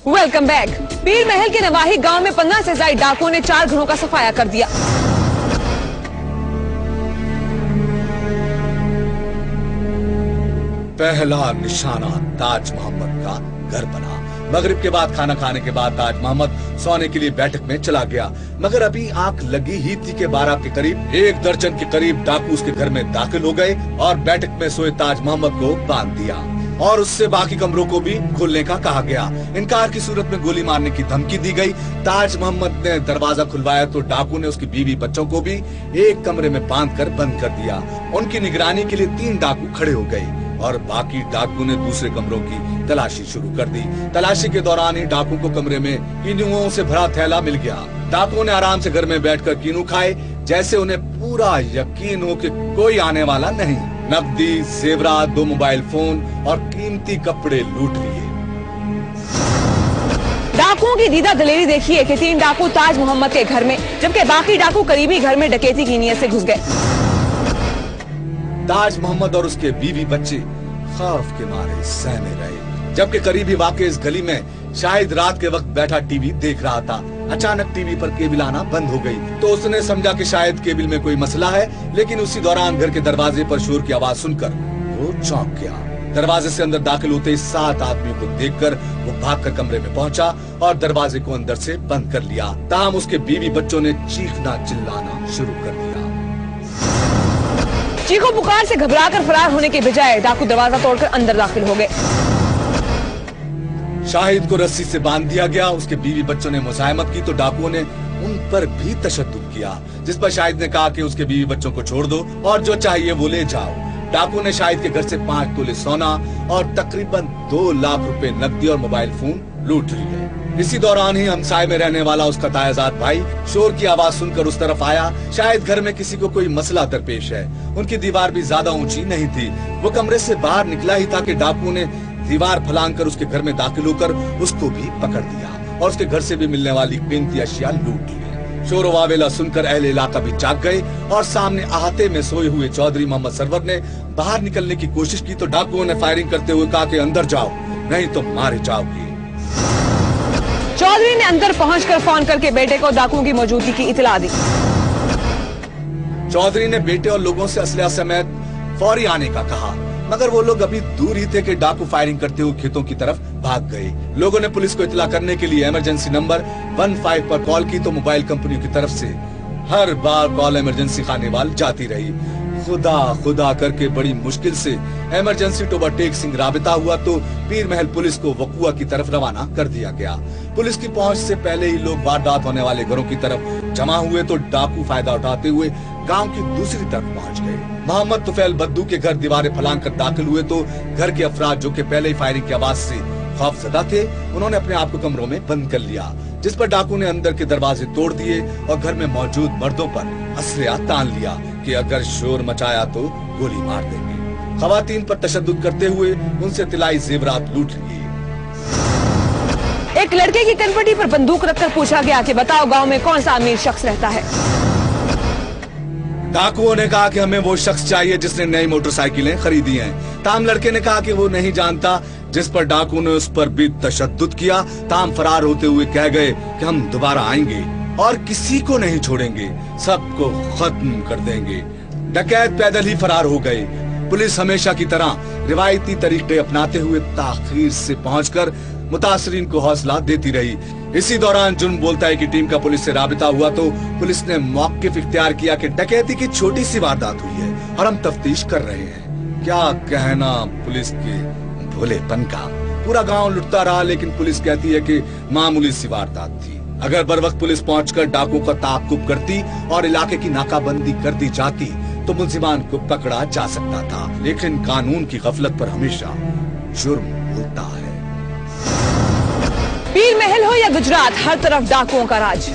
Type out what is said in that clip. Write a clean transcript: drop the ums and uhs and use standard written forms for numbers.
Welcome back. पीर महल के नवाही गांव में 15 से ज्यादा डाकुओं ने 4 घरों का सफाया कर दिया। पहला निशाना ताज मोहम्मद का घर बना। मगरिब के बाद खाना खाने के बाद ताज मोहम्मद सोने के लिए बैठक में चला गया, मगर अभी आंख लगी ही थी कि 12 के करीब 1 दर्जन के करीब डाकू उसके घर में दाखिल हो गए और बैठक में सोए ताज मोहम्मद को बांध दिया और उससे बाकी कमरों को भी खोलने का कहा गया। इनकार की सूरत में गोली मारने की धमकी दी गई। ताज मोहम्मद ने दरवाजा खुलवाया तो डाकू ने उसकी बीवी बच्चों को भी एक कमरे में बांधकर बंद कर दिया। उनकी निगरानी के लिए 3 डाकू खड़े हो गए और बाकी डाकू ने दूसरे कमरों की तलाशी शुरू कर दी। तलाशी के दौरान ही डाकू को कमरे में कीनुओं से भरा थैला मिल गया। डाकुओं ने आराम से घर में बैठकर कीनू खाए, जैसे उन्हें पूरा यकीन हो कि कोई आने वाला नहीं। नकदी, जेवरात, 2 मोबाइल फोन और कीमती कपड़े लूट लिए। डाकुओं की दीदा दलेरी देखिए कि 3 डाकू ताज मोहम्मद के घर में, जबकि बाकी डाकू करीबी घर में डकैती की नीयत से घुस गए। ताज मोहम्मद और उसके बीवी बच्चे खौफ के मारे सहमे रहे, जबकि करीबी वाक़े इस गली में शाहिद रात के वक्त बैठा टीवी देख रहा था। अचानक टीवी पर केबल आना बंद हो गई तो उसने समझा कि शायद केबल में कोई मसला है, लेकिन उसी दौरान घर के दरवाजे पर शोर की आवाज सुनकर वो चौंक गया। दरवाजे से अंदर दाखिल होते ही 7 आदमियों को देखकर वो भागकर कमरे में पहुंचा और दरवाजे को अंदर से बंद कर लिया। ताहम उसके बीवी बच्चों ने चीखना चिल्लाना शुरू कर दिया। चीखों पुकार से घबराकर फरार होने के बजाय डाकू दरवाजा तोड़कर अंदर दाखिल हो गए। शाहिद को रस्सी से बांध दिया गया। उसके बीवी बच्चों ने मुज़ाहमत की तो डाकुओं ने उन पर भी तशद्दुद किया, जिस पर शाहिद ने कहा कि उसके बीवी बच्चों को छोड़ दो और जो चाहिए वो ले जाओ। डाकुओं ने शाहिद के घर से 5 तोले सोना और तकरीबन 2 लाख रुपए नकदी और मोबाइल फोन लूट लिए। इसी दौरान ही हमसाये में रहने वाला उसका तायाजाद भाई शोर की आवाज सुनकर उस तरफ आया। शायद घर में किसी को कोई मसला दरपेश है। उनकी दीवार भी ज्यादा ऊंची नहीं थी। वो कमरे से बाहर निकला ही था कि डाकुओं ने दीवार फलांग कर उसके घर में दाखिल होकर उसको भी पकड़ दिया और उसके घर से भी मिलने वाली कीमती अशिया लूट ली। शोर वावेला सुनकर अहले इलाका भी जाग गए और सामने अहाते में सोए हुए चौधरी मोहम्मद सरवर ने बाहर निकलने की कोशिश की तो डाकुओं ने फायरिंग करते हुए कहा कि अंदर जाओ, नहीं तो मारे जाओगे। चौधरी ने अंदर पहुंचकर फोन करके बेटे को डाकुओं की मौजूदगी की इतला दी। चौधरी ने बेटे और लोगों से असलहा समेत फौरी आने का कहा, मगर वो लोग अभी दूर ही थे कि डाकू फायरिंग करते हुए खेतों की तरफ भाग गए। लोगों ने पुलिस को इत्तला करने के लिए इमरजेंसी नंबर 15 पर कॉल की तो मोबाइल कंपनियों की तरफ से हर बार कॉल इमरजेंसी खानेवाल जाती रही। खुदा खुदा करके बड़ी मुश्किल से इमरजेंसी टोबरटेक सिंह राबिता हुआ तो पीर महल पुलिस को वकुआ की तरफ रवाना कर दिया गया। पुलिस की पहुंच से पहले ही लोग वारदात होने वाले घरों की तरफ जमा हुए तो डाकू फायदा उठाते हुए गांव की दूसरी तरफ पहुंच गए। मोहम्मद तुफैल बद्दू के घर दीवारें फलांग कर दाखिल हुए तो घर के अफराद जो कि पहले ही फायरिंग की आवाज से खौफजदा थे, उन्होंने अपने आप को कमरों में बंद कर लिया, जिस पर डाकू ने अंदर के दरवाजे तोड़ दिए और घर में मौजूद मर्दों पर असलहा तान लिया कि अगर शोर मचाया तो गोली मार देंगे। खवातीन पर तशद्दुद करते हुए उनसे तिलाई जेवरात लूट लिए। एक लड़के की कनपटी पर बंदूक रखकर पूछा गया कि बताओ गांव में कौन सा अमीर शख्स रहता है। डाकुओं ने कहा कि हमें वो शख्स चाहिए जिसने नई मोटरसाइकिलें खरीदी हैं। ताम लड़के ने कहा कि वो नहीं जानता, जिस पर डाकू ने उस पर भी तशद्दुद किया। ताम फरार होते हुए कह गए कि हम दोबारा आएंगे और किसी को नहीं छोड़ेंगे, सबको खत्म कर देंगे। डकैत पैदल ही फरार हो गए। पुलिस हमेशा की तरह रिवायती तरीके अपनाते हुए ताखीर से पहुंचकर मुतासरीन को हौसला देती रही। इसी दौरान जुर्म बोलता है कि टीम का पुलिस से राबिता हुआ तो पुलिस ने मौक़िफ़ इख्तियार किया कि डकैती की छोटी सी वारदात हुई है और हम तफ्तीश कर रहे हैं। क्या कहना पुलिस के भोलेपन का। पूरा गांव लुटता रहा लेकिन पुलिस कहती है कि मामूली सी वारदात थी। अगर बर वक्त पुलिस पहुंचकर डाकुओं का ताक़ुब करती और इलाके की नाकाबंदी कर दी जाती तो मुल्जिमान को पकड़ा जा सकता था, लेकिन कानून की गफलत पर हमेशा जुर्म होता है। पीर महल हो या गुजरात, हर तरफ डाकुओं का राज।